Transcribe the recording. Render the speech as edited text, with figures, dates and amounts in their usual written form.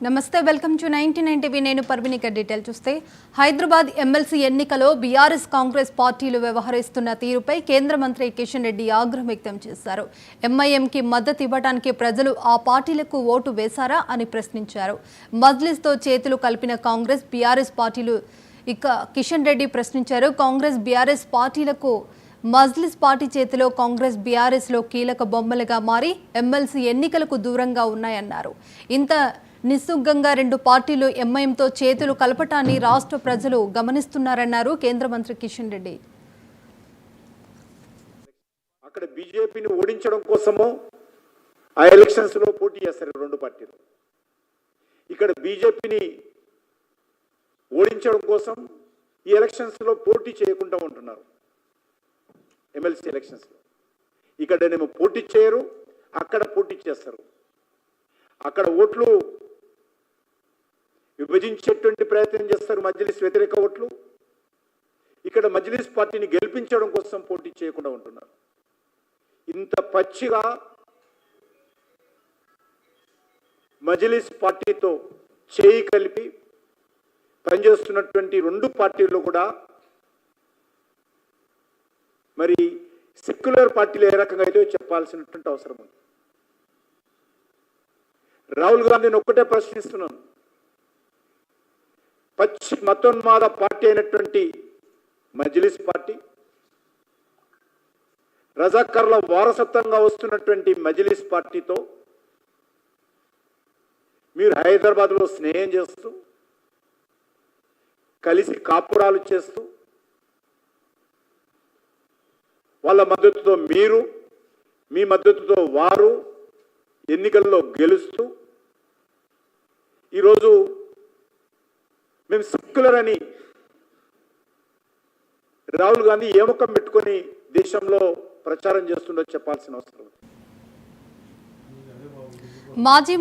నమస్తే welcome to 99 TV నేను పర్వినిక detail చూస్తే హైదరాబాద్ ఎమ్మెల్సీ ఎన్నికలో బీఆర్ఎస్ కాంగ్రెస్ పార్టీలు వ్యవహరిస్తున్న తీరుపై కేంద్ర మంత్రి కిషన్ రెడ్డి ఆగ్రహం వ్యక్తం చేశారు. ఎంఐఎంకి మద్దతు ఇవ్వడానికి ప్రజలు ఆ పార్టీలకు ఓటు వేశారా అని ప్రశ్నించారు. మజ్లిస్తో చేతులు కలిపిన కాంగ్రెస్ బీఆర్ఎస్ పార్టీలు ఇక కిషన్ రెడ్డి ప్రశ్నించారు. కాంగ్రెస్ బీఆర్ఎస్ పార్టీలకు మజ్లిస్ పార్టీ చేతిలో కాంగ్రెస్ బీఆర్ఎస్లో కీలక బొమ్మలుగా మారి ఎమ్మెల్సీ ఎన్నికలకు దూరంగా ఉన్నాయన్నారు. ఇంత నిస్సుగ్గంగా రెండు పార్టీలు ఎంఐఎంతో చేతులు కలపటాన్ని రాష్ట్ర ప్రజలు గమనిస్తున్నారన్నారు కేంద్ర మంత్రి కిషన్ రెడ్డి. అక్కడ బీజేపీని ఓడించడం కోసమో ఆ ఎలక్షన్స్ లో పోటీ చేస్తారు రెండు పార్టీలు. ఇక్కడ బీజేపీని ఓడించడం కోసం ఈ ఎలక్షన్స్ లో పోటీ చేయకుండా ఉంటున్నారు. ఎమ్మెల్సీ ఎలక్షన్స్ లో ఇక్కడనేమో పోటీ చేయరు, అక్కడ పోటీ చేస్తారు. అక్కడ ఓట్లు విభజించేటువంటి ప్రయత్నం చేస్తారు, మజ్లిస్ వ్యతిరేక ఓట్లు. ఇక్కడ మజ్లిస్ పార్టీని గెలిపించడం కోసం పోటీ చేయకుండా ఉంటున్నారు. ఇంత పచ్చిగా మజ్లిస్ పార్టీతో చేయి కలిపి పనిచేస్తున్నటువంటి రెండు పార్టీల్లో కూడా మరి సెక్యులర్ పార్టీలు ఏ రకంగా అయితే చెప్పాల్సినటువంటి అవసరం ఉంది. రాహుల్ గాంధీని ఒక్కటే ప్రశ్నిస్తున్నాను, పచ్చి మతోన్మాద పార్టీ అయినటువంటి మజ్లిస్ పార్టీ, రజాకర్ల వారసత్వంగా వస్తున్నటువంటి మజ్లిస్ పార్టీతో మీరు హైదరాబాద్లో స్నేహం చేస్తూ కలిసి కాపురాలు చేస్తూ వాళ్ళ మద్దతుతో మీరు, మీ మద్దతుతో వారు ఎన్నికల్లో గెలుస్తూ ఈరోజు మేము సెక్యులర్ అని రాహుల్ గాంధీ ఏ ముఖం పెట్టుకొని దేశంలో ప్రచారం చేస్తుండో చెప్పాల్సిన అవసరం. మాజీ